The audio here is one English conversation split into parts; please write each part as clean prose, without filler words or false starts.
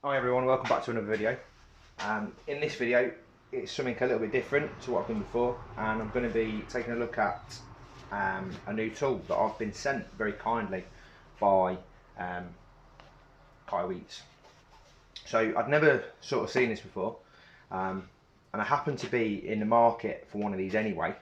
Hi everyone, welcome back to another video. In this video it's something a little bit different to what I've done before, and I'm going to be taking a look at a new tool that I've been sent very kindly by Kaiweets. So I'd never sort of seen this before, and I happened to be in the market for one of these anyway,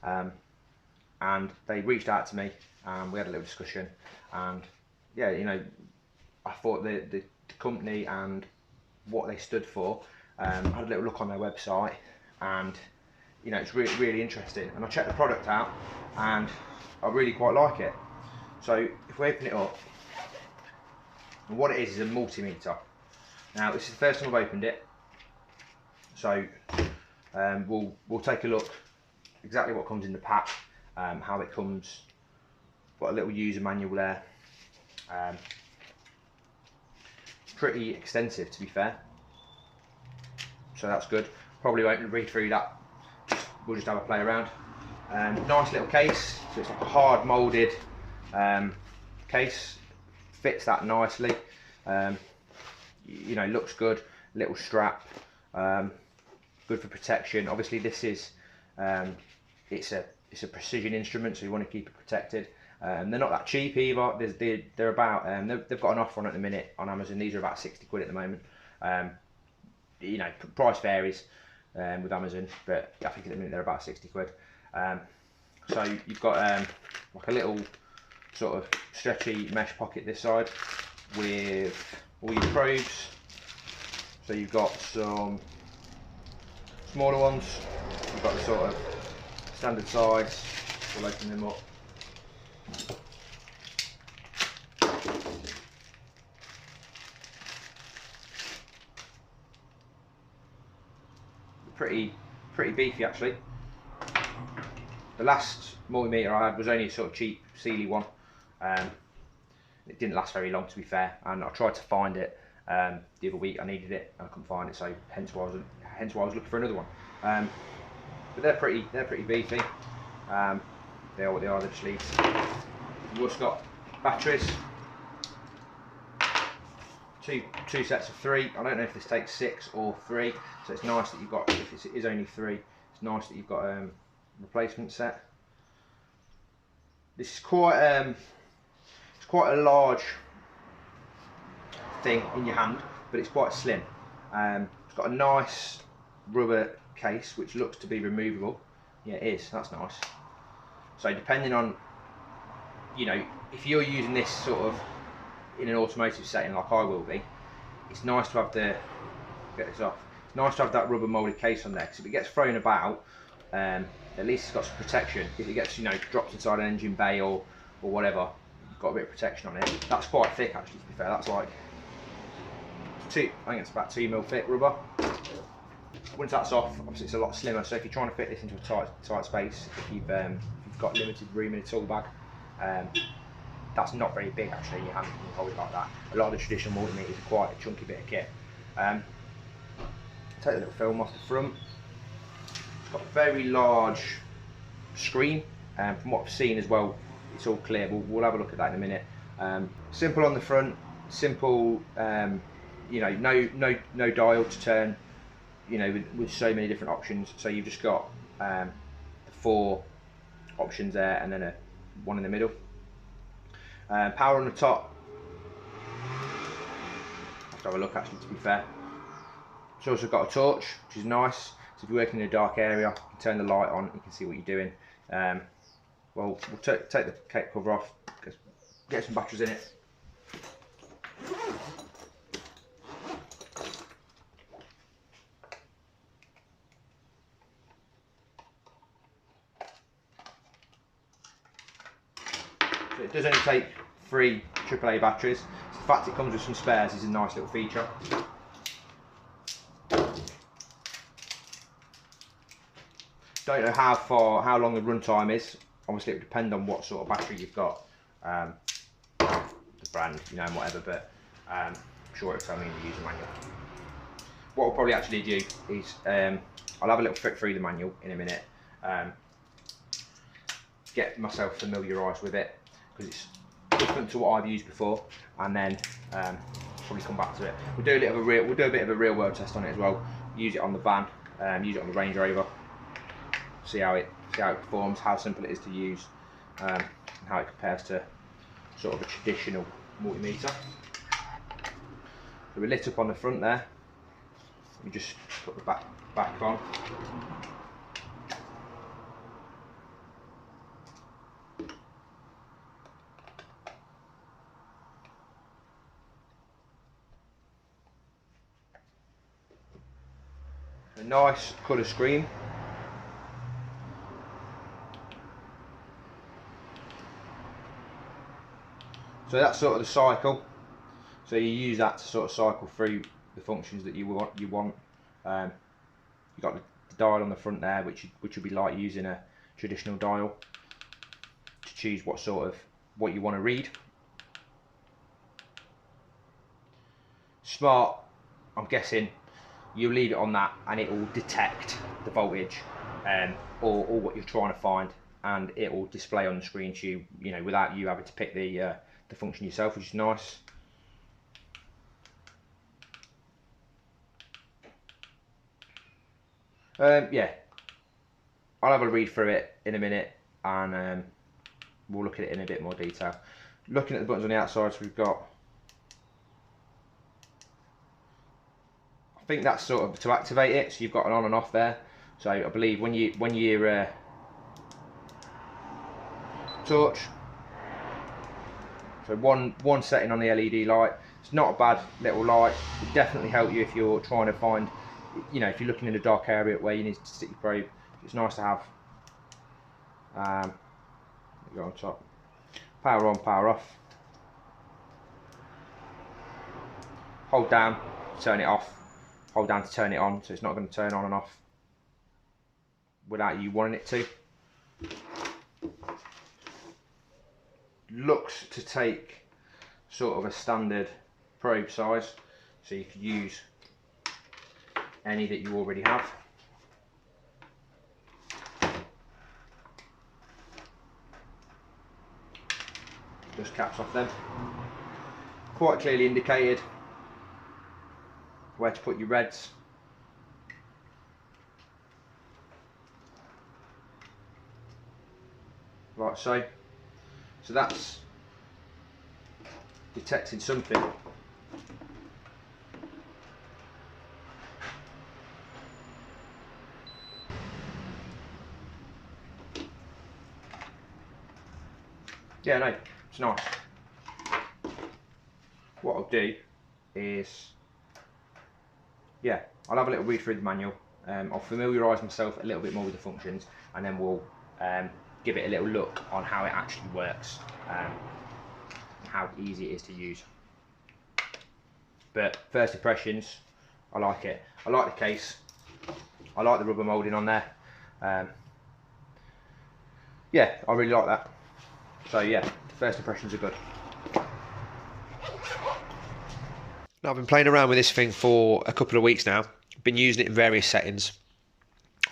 and they reached out to me and we had a little discussion, and yeah, you know, I thought the company and what they stood for, I had a little look on their website, and you know, it's really interesting, and I checked the product out and I really quite like it. So if we open it up, and what it is a multimeter. Now this is the first time I've opened it, so we'll take a look exactly what comes in the pack, how it comes, got a little user manual there. Pretty extensive, to be fair, so that's good. Probably won't read through that, we'll just have a play around. Nice little case, so it's like a hard moulded case, fits that nicely. You know, looks good, little strap, good for protection. Obviously this is it's a precision instrument, so you want to keep it protected. They're not that cheap either. They're about they've got an offer on at the minute on Amazon. These are about 60 quid at the moment. You know, price varies with Amazon, but I think at the minute they're about 60 quid. So you've got like a little sort of stretchy mesh pocket this side with all your probes. So you've got some smaller ones, you've got the sort of standard size. We'll open them up. Pretty beefy actually. The last multimeter I had was only a sort of cheap Sealy one. It didn't last very long, to be fair, and I tried to find it the other week. I needed it and I couldn't find it, so hence why I was looking for another one. But they're pretty beefy. They are what they are, the sleeves. You've also got batteries, two sets of 3. I don't know if this takes 6 or 3, so it's nice that you've got, if it is only 3, it's nice that you've got a replacement set. This is quite it's quite a large thing in your hand, but it's quite slim. It's got a nice rubber case which looks to be removable. Yeah, it is. That's nice. So depending on, you know, if you're using this sort of in an automotive setting like I will be, it's nice to have get this off. It's nice to have that rubber moulded case on there, because if it gets thrown about, at least it's got some protection. If it gets, you know, dropped inside an engine bay or whatever, you've got a bit of protection on it. That's quite thick actually, to be fair. That's like I think it's about 2mm thick rubber. Once that's off, obviously it's a lot slimmer, so if you're trying to fit this into a tight space, if you've got limited room in a tool bag, that's not very big actually in your hand, you can hold it like that. A lot of the traditional multimeters are quite a chunky bit of kit. Take the little film off the front. It's got a very large screen, from what I've seen as well, it's all clear. We'll have a look at that in a minute. Simple on the front, simple, you know, no dial to turn, you know, with so many different options. So you've just got the 4 options there, and then one in the middle. Power on the top. Have to have a look actually, to be fair. It's also got a torch, which is nice. So if you're working in a dark area, you can turn the light on, you can see what you're doing. Well, we'll take the cake cover off, get some batteries in it. So it does only take 3 AAA batteries. So the fact it comes with some spares is a nice little feature. Don't know how long the runtime is. Obviously it would depend on what sort of battery you've got, the brand, you know, and whatever, but I'm sure it'll tell me in the user manual. What I'll probably actually do is, I'll have a little flick through the manual in a minute, get myself familiarised with it, because it's different to what I've used before, and then probably come back to it. We'll do a bit of a real world test on it as well. Use it on the van, use it on the Range Rover. See how it performs, how simple it is to use, and how it compares to sort of a traditional multimeter. So we're lit up on the front there. We just put the back on. A nice colour screen. So that's sort of the cycle. So you use that to sort of cycle through the functions that you want. You've got the dial on the front there, which would be like using a traditional dial to choose what you want to read. Smart, I'm guessing you leave it on that and it will detect the voltage or what you're trying to find, and it will display on the screen to you, without you having to pick the function yourself, which is nice. Yeah, I'll have a read through it in a minute, and we'll look at it in a bit more detail. Looking at the buttons on the outside, so we've got, I think that's sort of to activate it, so you've got an on and off there. So I believe when you torch, so one setting on the LED light. It's not a bad little light. It definitely help you if you're trying to find, if you're looking in a dark area where you need to stick your probe. It's nice to have. Go on top. Power on, power off. Hold down to turn it off. Hold down to turn it on, so it's not going to turn on and off without you wanting it to. Looks to take sort of a standard probe size, so you could use any that you already have. Just caps off them. Quite clearly indicated where to put your reds. Like so. So that's detecting something. Yeah, no, it's nice. What I'll do is, yeah, I'll have a little read through the manual. I'll familiarise myself a little bit more with the functions, and then we'll give it a little look on how it actually works, how easy it is to use. But first impressions, I like it. I like the case. I like the rubber moulding on there. Yeah, I really like that. So yeah, first impressions are good. Now, I've been playing around with this thing for a couple of weeks now. I've been using it in various settings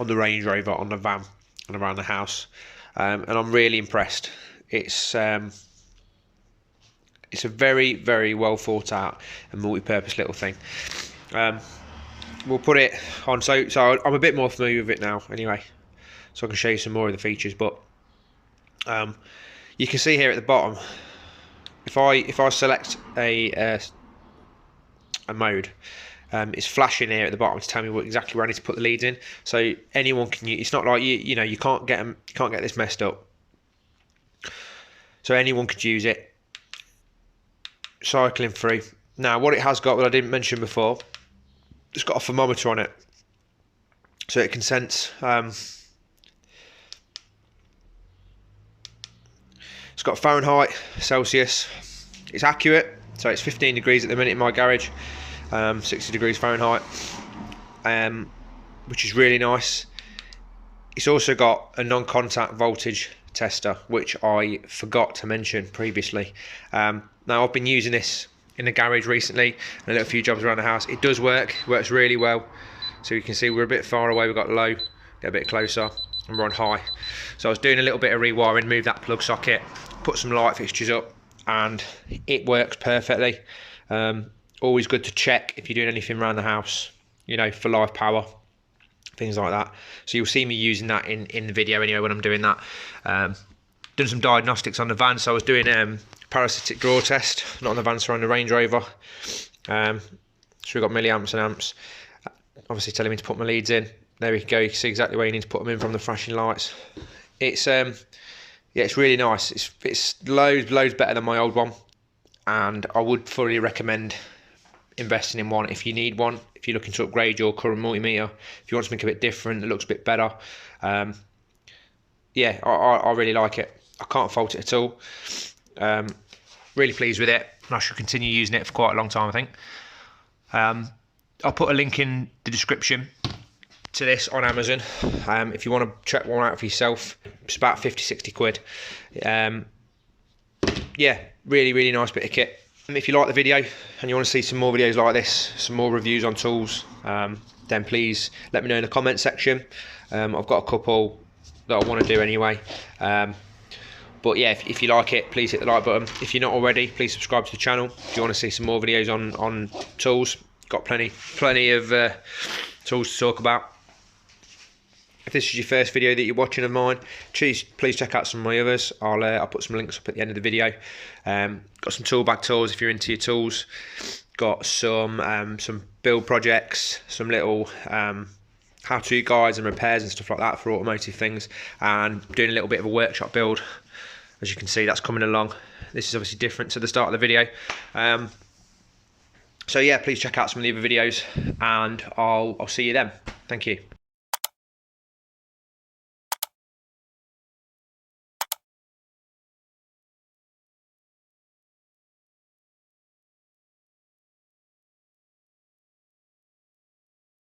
on the Range Rover, on the van, and around the house, and I'm really impressed. It's a very, very well thought out and multi-purpose little thing. We'll put it on. So I'm a bit more familiar with it now, anyway, so I can show you some more of the features. But you can see here at the bottom, if I select a mode, it's flashing here at the bottom to tell me exactly where I need to put the leads in. So anyone can use. It's not like you can't get this messed up. So anyone could use it. Cycling through. Now, what it has got, that I didn't mention before, it's got a thermometer on it, so it can sense. It's got Fahrenheit, Celsius. It's accurate, so it's 15 degrees at the minute in my garage, 60 degrees Fahrenheit, which is really nice. It's also got a non-contact voltage tester, which I forgot to mention previously. Now, I've been using this in the garage recently and a little few jobs around the house. It does work, works really well. So you can see we're a bit far away, we've got low, get a bit closer, and we're on high. So I was doing a little bit of rewiring, moved that plug socket, put some light fixtures up, and it works perfectly. All always good to check if you're doing anything around the house, you know, for live power, things like that. So you'll see me using that in the video anyway when I'm doing that. Done some diagnostics on the van, so I was doing parasitic draw test, not on the van, so on the Range Rover. So we've got milliamps and amps, obviously telling me to put my leads in. There we go, you can see exactly where you need to put them in from the flashing lights. It's yeah, it's really nice. It's loads better than my old one, and I would fully recommend investing in one if you need one, if you're looking to upgrade your current multimeter, if you want something a bit different that looks a bit better. Yeah, I really like it. I can't fault it at all. Really pleased with it, and I should continue using it for quite a long time, I think. I'll put a link in the description to this on Amazon. If you want to check one out for yourself, it's about 50-60 quid. Yeah, really nice bit of kit. If you like the video and you want to see some more videos like this, some more reviews on tools, then please let me know in the comment section. I've got a couple that I want to do anyway. But yeah, if you like it, please hit the like button. If you're not already, please subscribe to the channel. If you want to see some more videos on tools, got plenty of tools to talk about. If this is your first video that you're watching of mine, please check out some of my others. I'll put some links up at the end of the video. Got some tool bag tools if you're into your tools. Got some build projects, some little how-to guides and repairs and stuff like that for automotive things, and doing a little bit of a workshop build. As you can see, that's coming along. This is obviously different to the start of the video. So yeah, please check out some of the other videos, and I'll see you then. Thank you.